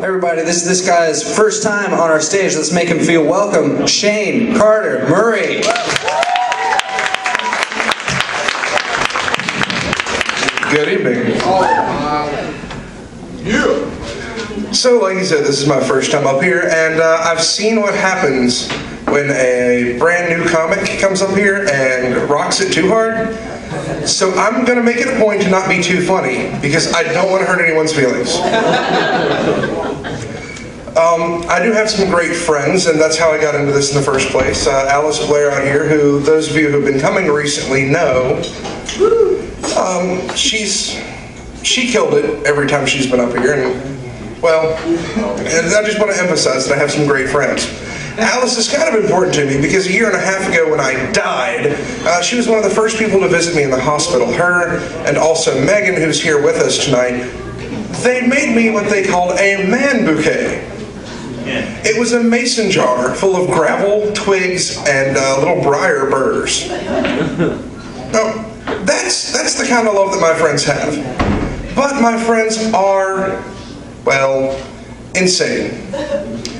Everybody, this is this guy's first time on our stage. Let's make him feel welcome. Shane Carter Murray. Good evening. So, like you said, this is my first time up here, and I've seen what happens when a brand new comic comes up here and rocks it too hard. So I'm going to make it a point to not be too funny, because I don't want to hurt anyone's feelings. I do have some great friends, and that's how I got into this in the first place. Alice Blair out here, who those of you who've been coming recently know, she killed it every time she's been up here, and well, and I just want to emphasize that I have some great friends. Alice is kind of important to me because a year and a half ago when I died, she was one of the first people to visit me in the hospital. Her and also Megan, who's here with us tonight, they made me what they called a man bouquet. It was a mason jar full of gravel, twigs, and little briar burrs. Now, that's the kind of love that my friends have. But my friends are, well, insane.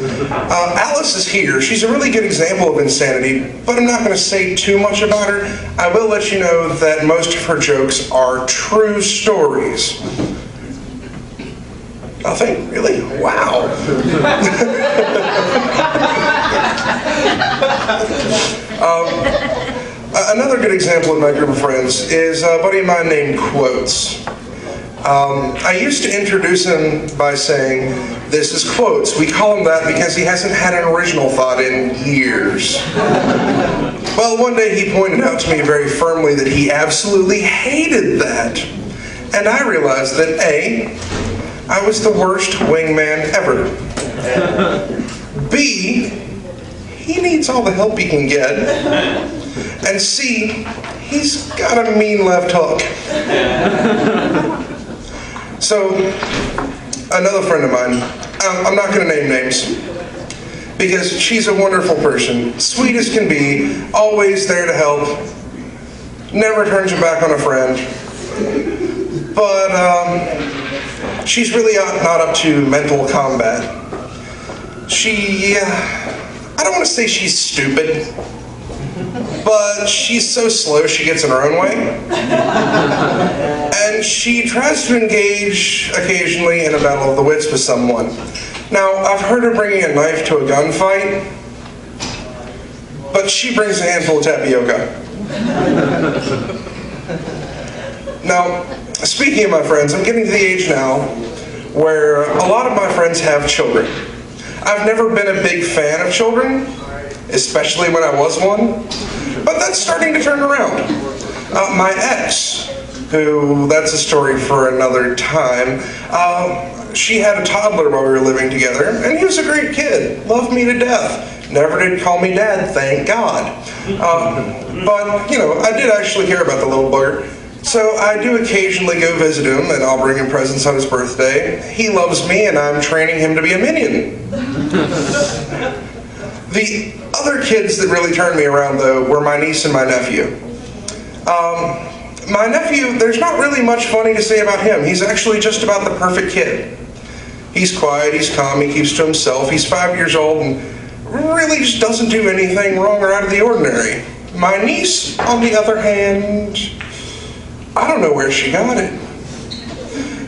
Alice is here. She's a really good example of insanity, but I'm not going to say too much about her. I will let you know that most of her jokes are true stories. Nothing? Really? Wow. Another good example in my group of friends is a buddy of mine named Quotes. I used to introduce him by saying, "This is Quotes." We call him that because he hasn't had an original thought in years. Well, one day he pointed out to me very firmly that he absolutely hated that. And I realized that A, I was the worst wingman ever. B, he needs all the help he can get. And C, he's got a mean left hook. So, another friend of mine, I'm not going to name names, because she's a wonderful person, sweet as can be, always there to help, never turns her back on a friend, but she's really not up to mental combat. I don't want to say she's stupid, but she's so slow she gets in her own way. And she tries to engage occasionally in a battle of the wits with someone. Now, I've heard her bringing a knife to a gunfight, but she brings a handful of tapioca. Now, speaking of my friends, I'm getting to the age now where a lot of my friends have children. I've never been a big fan of children, especially when I was one, but that's starting to turn around. My ex, who, that's a story for another time, she had a toddler while we were living together, and he was a great kid, loved me to death. Never did call me dad, thank God. But, you know, I did actually hear about the little bugger. So I do occasionally go visit him, and I'll bring him presents on his birthday. He loves me, and I'm training him to be a minion. The other kids that really turned me around, though, were my niece and my nephew. My nephew, there's not really much funny to say about him. He's actually just about the perfect kid. He's quiet, he's calm, he keeps to himself, he's 5 years old, and really just doesn't do anything wrong or out of the ordinary. My niece, on the other hand, I don't know where she got it.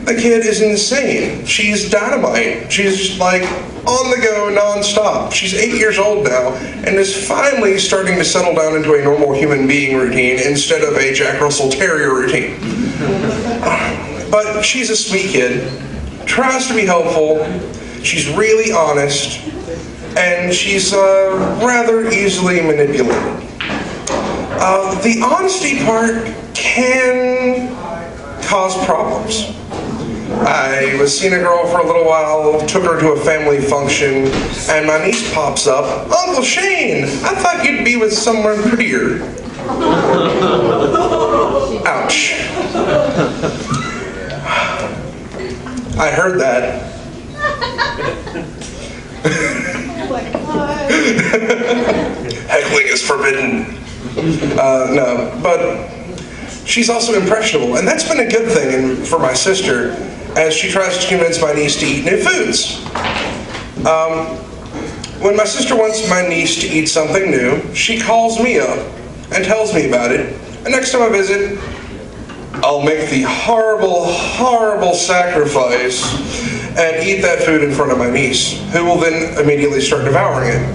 The kid is insane. She's dynamite. She's like on the go non-stop. She's 8 years old now and is finally starting to settle down into a normal human being routine instead of a Jack Russell Terrier routine. But she's a sweet kid, tries to be helpful, she's really honest, and she's rather easily manipulated. The honesty part can cause problems. I was seeing a girl for a little while, took her to a family function, and my niece pops up. "Uncle Shane, I thought you'd be with someone prettier." Ouch. I heard that. Heckling is forbidden. No, but she's also impressionable, and that's been a good thing for my sister. as she tries to convince my niece to eat new foods. When my sister wants my niece to eat something new, she calls me up and tells me about it. And next time I visit, I'll make the horrible, horrible sacrifice and eat that food in front of my niece, who will then immediately start devouring it.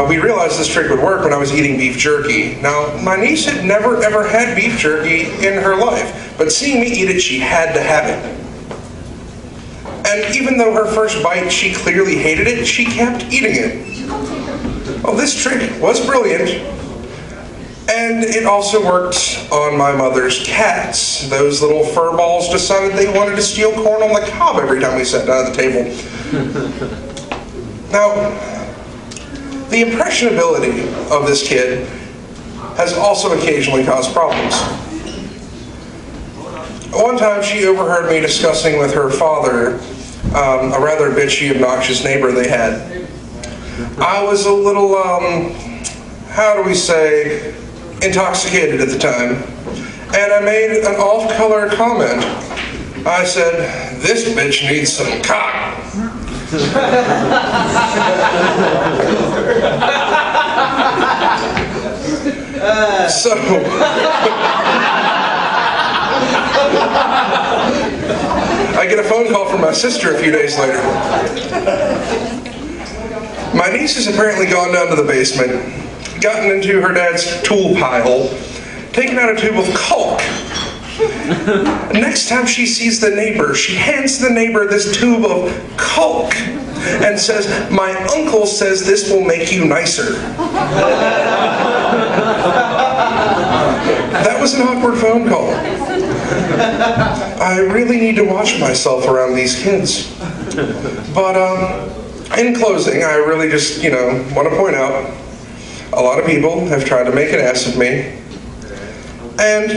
We realized this trick would work when I was eating beef jerky. Now, my niece had never ever had beef jerky in her life, but seeing me eat it, she had to have it. And even though her first bite, she clearly hated it, she kept eating it. Well, this trick was brilliant. And it also worked on my mother's cats. Those little fur balls decided they wanted to steal corn on the cob every time we sat down at the table. Now, the impressionability of this kid has also occasionally caused problems. One time she overheard me discussing with her father a rather bitchy, obnoxious neighbor they had. I was a little, how do we say, intoxicated at the time, and I made an off-color comment. I said, "This bitch needs some cock." So, I get a phone call from my sister a few days later. My niece has apparently gone down to the basement, gotten into her dad's tool pile, taken out a tube of caulk. Next time she sees the neighbor, she hands the neighbor this tube of caulk and says, "My uncle says this will make you nicer." That was an awkward phone call. I really need to watch myself around these kids. But in closing, I really just, want to point out, a lot of people have tried to make an ass of me. And,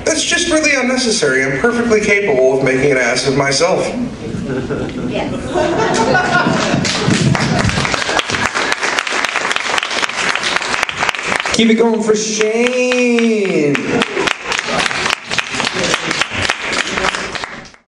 that's just really unnecessary. I'm perfectly capable of making an ass of myself. Yes. Keep it going for Shane.